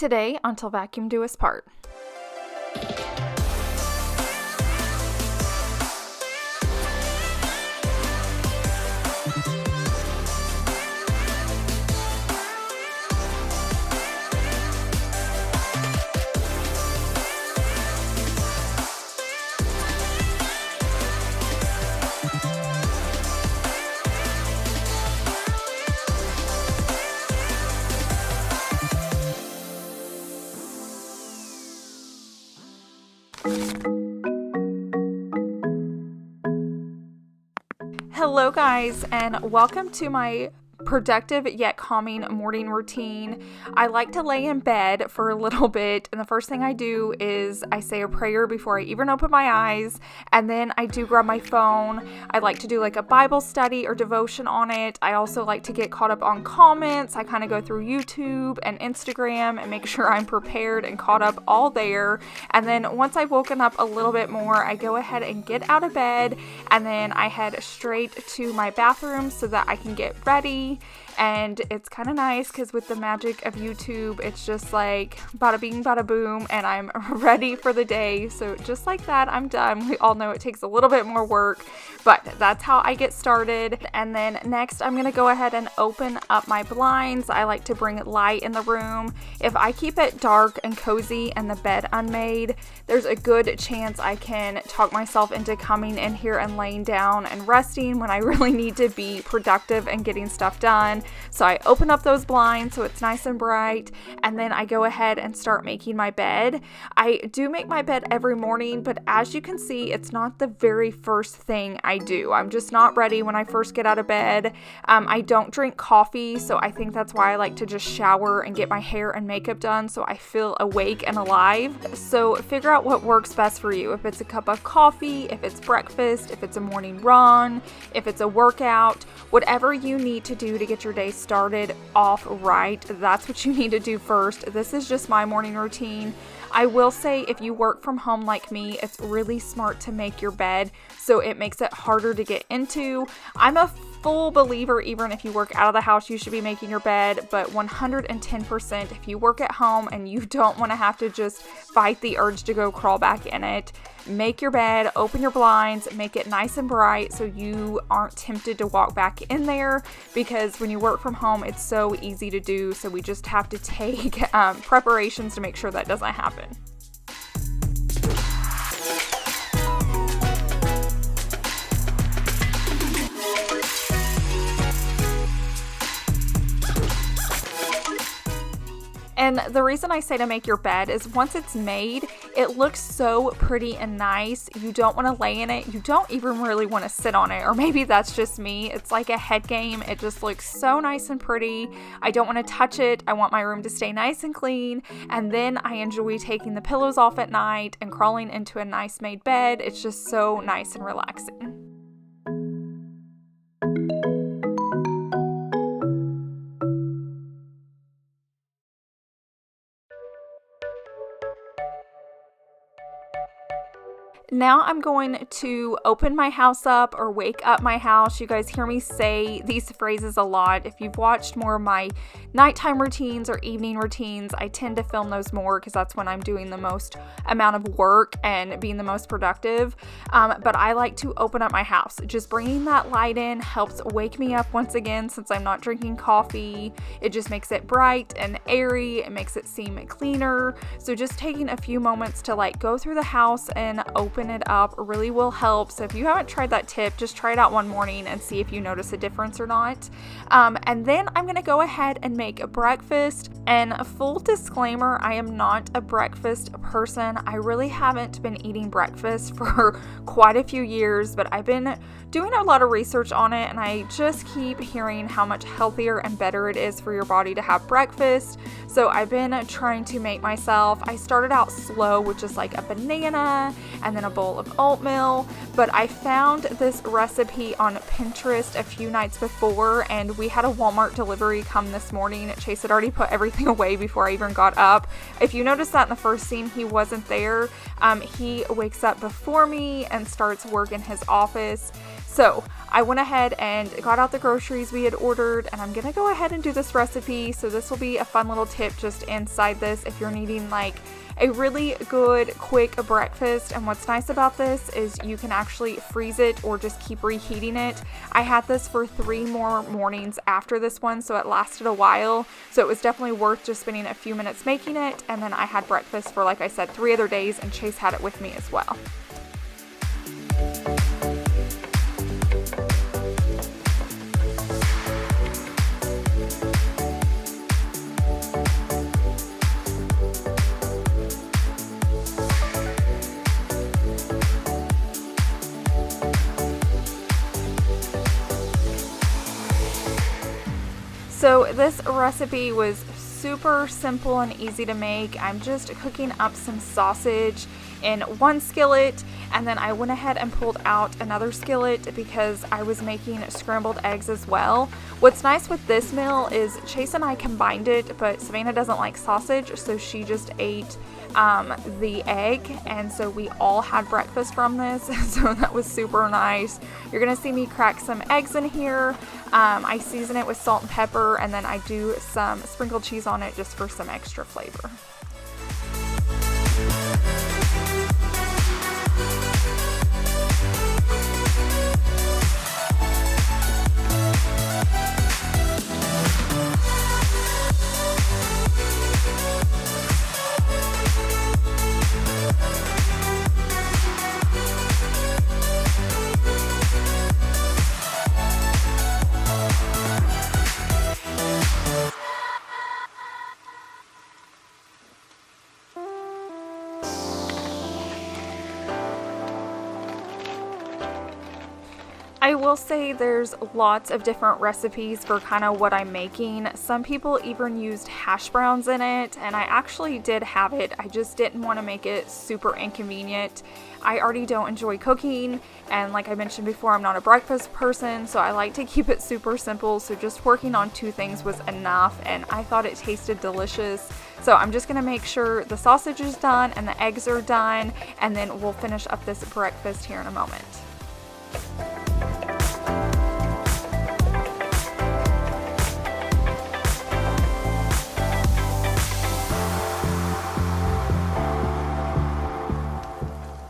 Today, until vacuum do us part. Hello guys, and welcome to my productive yet calming morning routine. I like to lay in bed for a little bit, and the first thing I do is I say a prayer before I even open my eyes, and then I do grab my phone. I like to do like a Bible study or devotion on it. I also like to get caught up on comments. I kind of go through YouTube and Instagram and make sure I'm prepared and caught up all there. And then once I've woken up a little bit more, I go ahead and get out of bed, and then I head straight to my bathroom so that I can get ready. And it's kind of nice because with the magic of YouTube, it's just like bada bing, bada boom, and I'm ready for the day. So just like that, I'm done. We all know it takes a little bit more work, but that's how I get started. And then next, I'm going to go ahead and open up my blinds. I like to bring light in the room. If I keep it dark and cozy and the bed unmade, there's a good chance I can talk myself into coming in here and laying down and resting when I really need to be productive and getting stuff done. So I open up those blinds so it's nice and bright, and then I go ahead and start making my bed. I do make my bed every morning, but as you can see, it's not the very first thing I do. I'm just not ready when I first get out of bed. I don't drink coffee, so I think that's why I like to just shower and get my hair and makeup done so I feel awake and alive. So figure out what works best for you. If it's a cup of coffee, if it's breakfast, if it's a morning run, if it's a workout, whatever you need to do to get your day started off right, that's what you need to do first. This is just my morning routine. I will say if you work from home like me, it's really smart to make your bed so it makes it harder to get into. I'm a full believer, even if you work out of the house, you should be making your bed, but 110% if you work at home and you don't want to have to just fight the urge to go crawl back in it, make your bed, open your blinds, make it nice and bright so you aren't tempted to walk back in there, because when you work from home, it's so easy to do, so we just have to take preparations to make sure that doesn't happen. And the reason I say to make your bed is once it's made, it looks so pretty and nice. You don't want to lay in it. You don't even really want to sit on it. Or maybe that's just me. It's like a head game. It just looks so nice and pretty. I don't want to touch it. I want my room to stay nice and clean. And then I enjoy taking the pillows off at night and crawling into a nice made bed. It's just so nice and relaxing. Now I'm going to open my house up or wake up my house. You guys hear me say these phrases a lot. If you've watched more of my nighttime routines or evening routines, I tend to film those more because that's when I'm doing the most amount of work and being the most productive. But I like to open up my house. Just bringing that light in helps wake me up once again since I'm not drinking coffee. It just makes it bright and airy. It makes it seem cleaner. So just taking a few moments to like go through the house and open it up really will help. So if you haven't tried that tip, just try it out one morning and see if you notice a difference or not. And then I'm going to go ahead and make a breakfast. And a full disclaimer, I am not a breakfast person. I really haven't been eating breakfast for quite a few years, but I've been doing a lot of research on it, and I just keep hearing how much healthier and better it is for your body to have breakfast. So I've been trying to make myself, I started out slow with just like a banana and then a bowl of oatmeal, but I found this recipe on Pinterest a few nights before, and we had a Walmart delivery come this morning. Chase had already put everything away before I even got up. If you notice that in the first scene, he wasn't there. He wakes up before me and starts work in his office. So I went ahead and got out the groceries we had ordered, and I'm gonna go ahead and do this recipe. So this will be a fun little tip just inside this if you're needing like a really good quick breakfast. And what's nice about this is you can actually freeze it or just keep reheating it. I had this for 3 more mornings after this one, so it lasted a while. So it was definitely worth just spending a few minutes making it, and then I had breakfast for, like I said, 3 other days, and Chase had it with me as well. So this recipe was super simple and easy to make. I'm just cooking up some sausage in one skillet, and then I went ahead and pulled out another skillet because I was making scrambled eggs as well. What's nice with this meal is Chase and I combined it, but Savannah doesn't like sausage, so she just ate the egg, and so we all had breakfast from this. So that was super nice. You're gonna see me crack some eggs in here. I season it with salt and pepper, and then I do some sprinkled cheese on it just for some extra flavor. I will say there's lots of different recipes for kind of what I'm making. Some people even used hash browns in it, and I actually did have it. I just didn't want to make it super inconvenient. I already don't enjoy cooking, and like I mentioned before, I'm not a breakfast person, so I like to keep it super simple. So just working on 2 things was enough, and I thought it tasted delicious. So I'm just gonna make sure the sausage is done and the eggs are done, and then we'll finish up this breakfast here in a moment.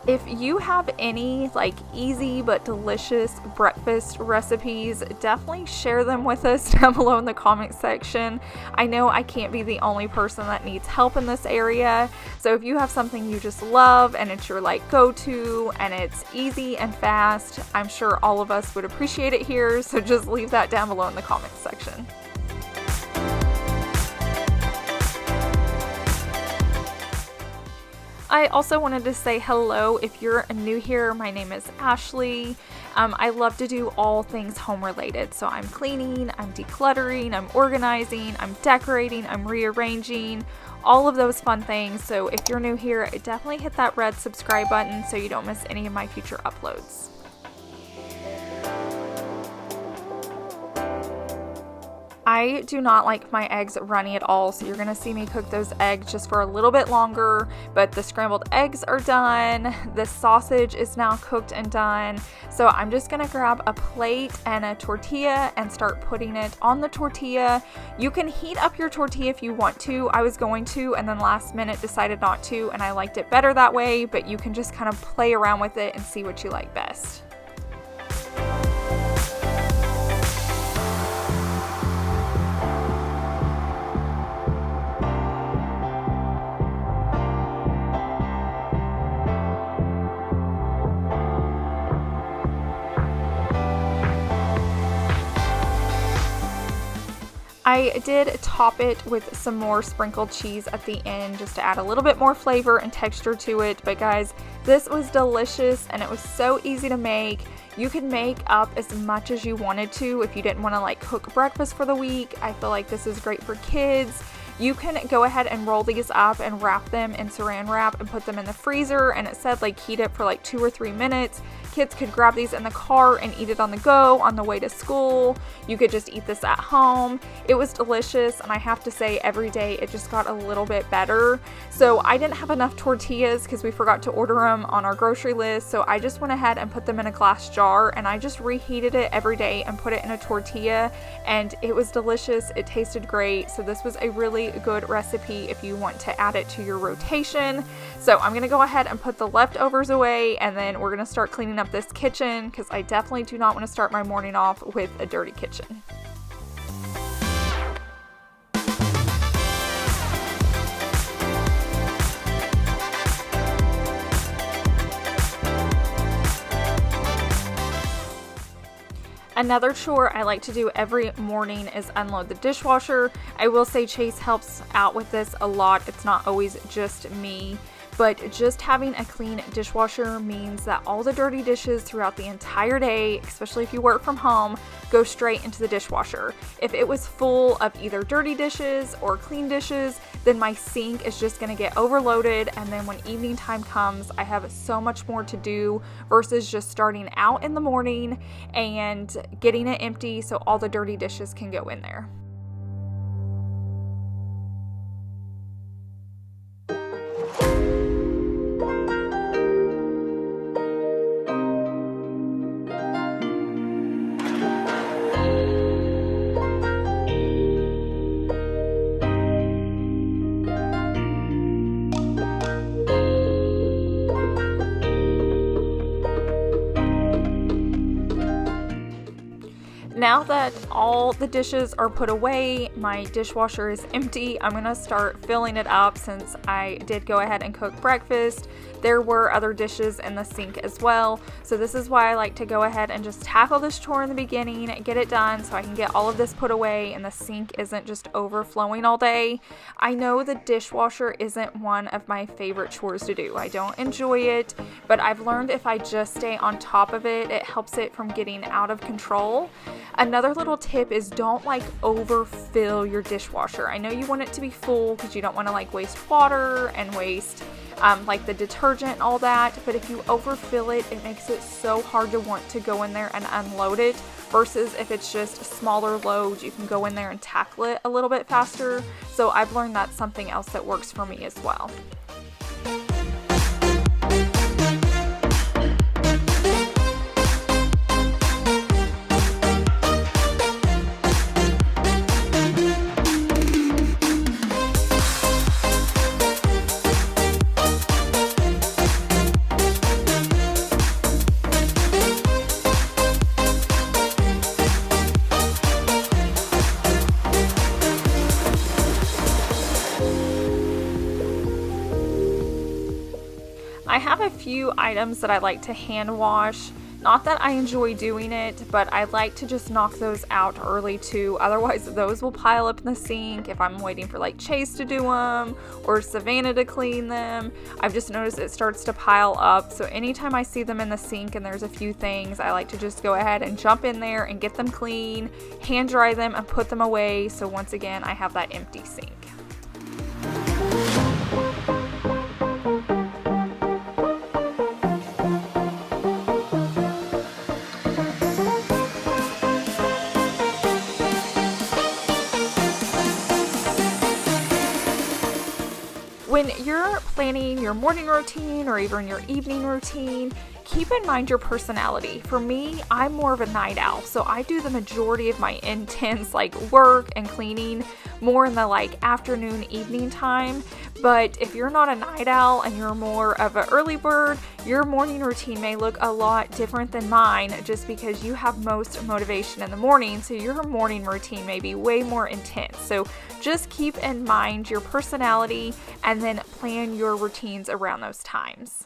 If you have any like easy but delicious breakfast recipes, definitely share them with us down below in the comment section. I know I can't be the only person that needs help in this area, so if you have something you just love and it's your like go-to and it's easy and fast, I'm sure all of us would appreciate it here, so just leave that down below in the comment section. I also wanted to say hello if you're new here. My name is Ashley. I love to do all things home related. So I'm cleaning, I'm decluttering, I'm organizing, I'm decorating, I'm rearranging, all of those fun things. So if you're new here, definitely hit that red subscribe button so you don't miss any of my future uploads. I do not like my eggs runny at all, so you're going to see me cook those eggs just for a little bit longer, but the scrambled eggs are done. The sausage is now cooked and done, so I'm just going to grab a plate and a tortilla and start putting it on the tortilla. You can heat up your tortilla if you want to. I was going to, and then last minute decided not to, and I liked it better that way, but you can just kind of play around with it and see what you like best. I did top it with some more sprinkled cheese at the end just to add a little bit more flavor and texture to it. But guys, this was delicious and it was so easy to make. You could make up as much as you wanted to if you didn't want to like cook breakfast for the week. I feel like this is great for kids. You can go ahead and roll these up and wrap them in saran wrap and put them in the freezer, and it said like heat it for like 2 or 3 minutes. Kids could grab these in the car and eat it on the go on the way to school. You could just eat this at home. It was delicious, and I have to say every day it just got a little bit better. So I didn't have enough tortillas because we forgot to order them on our grocery list, so I just went ahead and put them in a glass jar, and I just reheated it every day and put it in a tortilla, and it was delicious. It tasted great. So this was a really good recipe if you want to add it to your rotation. So I'm gonna go ahead and put the leftovers away, and then we're gonna start cleaning up this kitchen because I definitely do not want to start my morning off with a dirty kitchen. Another chore I like to do every morning is unload the dishwasher. I will say Chase helps out with this a lot. It's not always just me, but just having a clean dishwasher means that all the dirty dishes throughout the entire day, especially if you work from home, go straight into the dishwasher. If it was full of either dirty dishes or clean dishes, then my sink is just going to get overloaded, and then when evening time comes, I have so much more to do versus just starting out in the morning and getting it empty so all the dirty dishes can go in there. Now that all the dishes are put away, my dishwasher is empty. I'm gonna start filling it up since I did go ahead and cook breakfast. There were other dishes in the sink as well. So this is why I like to go ahead and just tackle this chore in the beginning, get it done so I can get all of this put away and the sink isn't just overflowing all day. I know the dishwasher isn't one of my favorite chores to do. I don't enjoy it, but I've learned if I just stay on top of it, it helps it from getting out of control. Another little tip is don't like overfill your dishwasher. I know you want it to be full because you don't want to like waste water and waste like the detergent and all that, but if you overfill it, it makes it so hard to want to go in there and unload it, versus if it's just a smaller load, you can go in there and tackle it a little bit faster. So I've learned that's something else that works for me as well. I have a few items that I like to hand wash. Not that I enjoy doing it, but I like to just knock those out early too. Otherwise, those will pile up in the sink if I'm waiting for like Chase to do them or Savannah to clean them. I've just noticed it starts to pile up. So anytime I see them in the sink and there's a few things, I like to just go ahead and jump in there and get them clean, hand dry them, and put them away. So once again, I have that empty sink. When you're planning your morning routine or even your evening routine, keep in mind your personality. For me, I'm more of a night owl, so I do the majority of my intense like work and cleaning more in the like afternoon, evening time. But if you're not a night owl and you're more of an early bird, your morning routine may look a lot different than mine just because you have most motivation in the morning, so your morning routine may be way more intense. So just keep in mind your personality and then plan your routines around those times.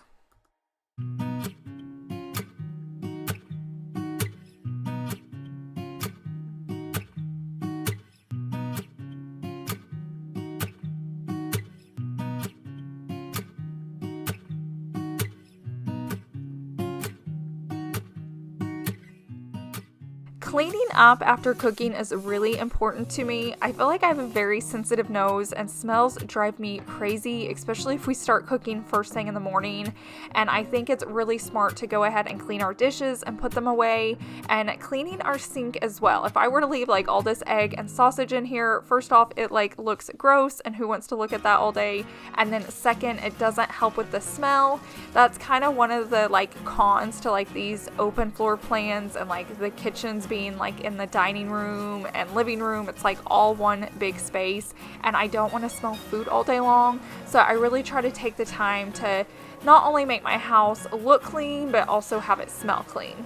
Cleaning up after cooking is really important to me. I feel like I have a very sensitive nose and smells drive me crazy, especially if we start cooking first thing in the morning. And I think it's really smart to go ahead and clean our dishes and put them away, and cleaning our sink as well. If I were to leave like all this egg and sausage in here, first off, it like looks gross, and who wants to look at that all day? And then second, it doesn't help with the smell. That's kind of one of the like cons to like these open floor plans and like the kitchens being like in the dining room and living room. It's like all one big space, and I don't want to smell food all day long. So I really try to take the time to not only make my house look clean, but also have it smell clean.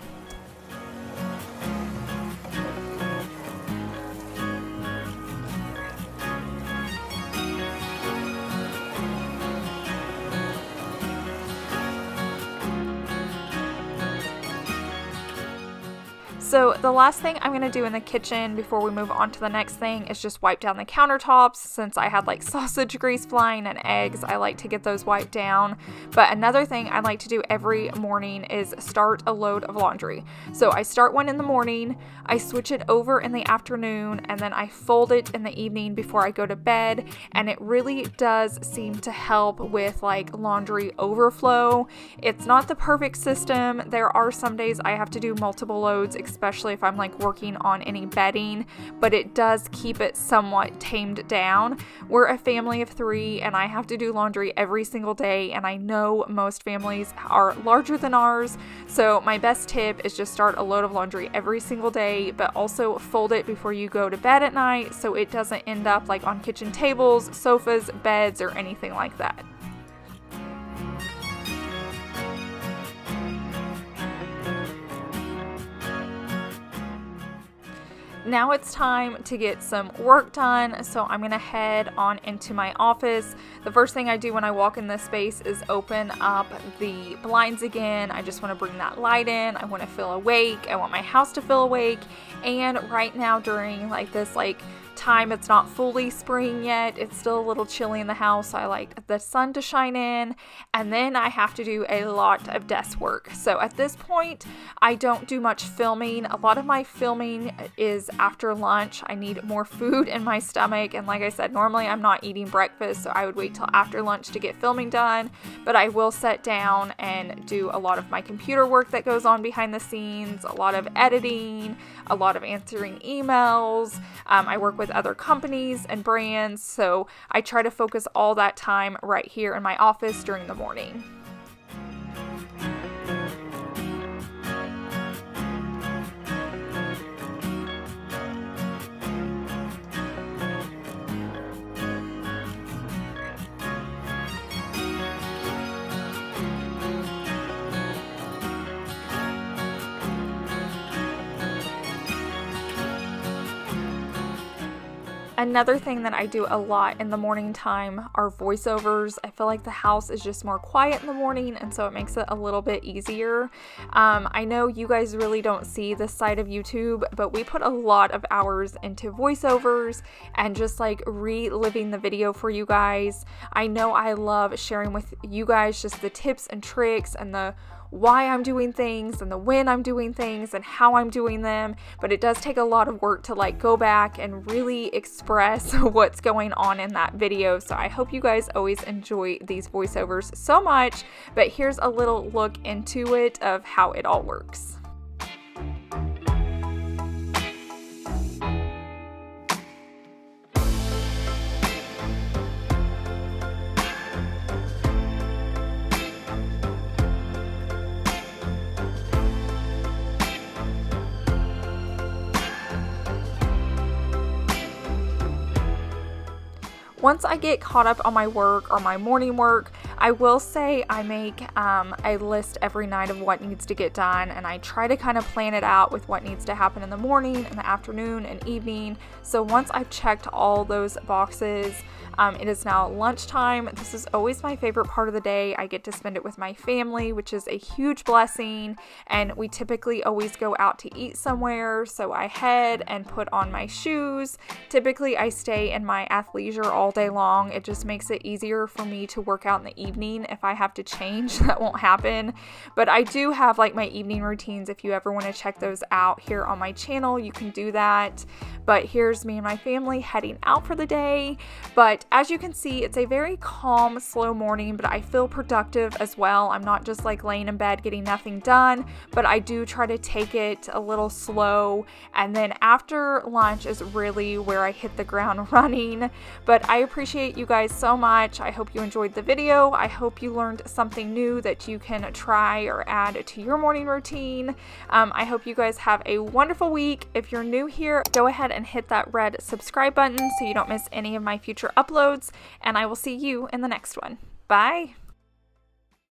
So the last thing I'm going to do in the kitchen before we move on to the next thing is just wipe down the countertops. Since I had like sausage grease flying and eggs, I like to get those wiped down. But another thing I like to do every morning is start a load of laundry. So I start one in the morning, I switch it over in the afternoon, and then I fold it in the evening before I go to bed. And it really does seem to help with like laundry overflow. It's not the perfect system. There are some days I have to do multiple loads, especially if I'm like working on any bedding, but it does keep it somewhat tamed down. We're a family of 3 and I have to do laundry every single day, and I know most families are larger than ours. So my best tip is just start a load of laundry every single day, but also fold it before you go to bed at night so it doesn't end up like on kitchen tables, sofas, beds, or anything like that. Now it's time to get some work done, so I'm going to head on into my office. The first thing I do when I walk in this space is open up the blinds again. I just want to bring that light in. I want to feel awake. I want my house to feel awake. And right now during like this time, it's not fully spring yet, it's still a little chilly in the house, so I like the sun to shine in. And then I have to do a lot of desk work. So at this point I don't do much filming. A lot of my filming is after lunch. I need more food in my stomach, and like I said, normally I'm not eating breakfast, so I would wait till after lunch to get filming done. But I will sit down and do a lot of my computer work that goes on behind the scenes, a lot of editing, a lot of answering emails. I work with other companies and brands, so I try to focus all that time right here in my office during the morning. Another thing that I do a lot in the morning time are voiceovers. I feel like the house is just more quiet in the morning, and so it makes it a little bit easier. I know you guys really don't see this side of YouTube, but we put a lot of hours into voiceovers and just like reliving the video for you guys. I know I love sharing with you guys just the tips and tricks and the why I'm doing things and the when I'm doing things and how I'm doing them, but it does take a lot of work to like go back and really express what's going on in that video. So I hope you guys always enjoy these voiceovers so much, but here's a little look into it of how it all works. Once I get caught up on my work or my morning work, I will say I make a list every night of what needs to get done, and I try to kind of plan it out with what needs to happen in the morning, in the afternoon, and evening. So once I've checked all those boxes, it is now lunchtime. This is always my favorite part of the day. I get to spend it with my family, which is a huge blessing, and we typically always go out to eat somewhere. So I head and put on my shoes. Typically I stay in my athleisure all day long. It just makes it easier for me to work out in the evening if I have to change. That won't happen. But I do have like my evening routines. If you ever want to check those out here on my channel, you can do that. But here's me and my family heading out for the day. But as you can see, it's a very calm, slow morning, but I feel productive as well. I'm not just like laying in bed getting nothing done, but I do try to take it a little slow. And then after lunch is really where I hit the ground running. But I appreciate you guys so much. I hope you enjoyed the video. I hope you learned something new that you can try or add to your morning routine. I hope you guys have a wonderful week. If you're new here, go ahead and hit that red subscribe button so you don't miss any of my future uploads, and I will see you in the next one. Bye!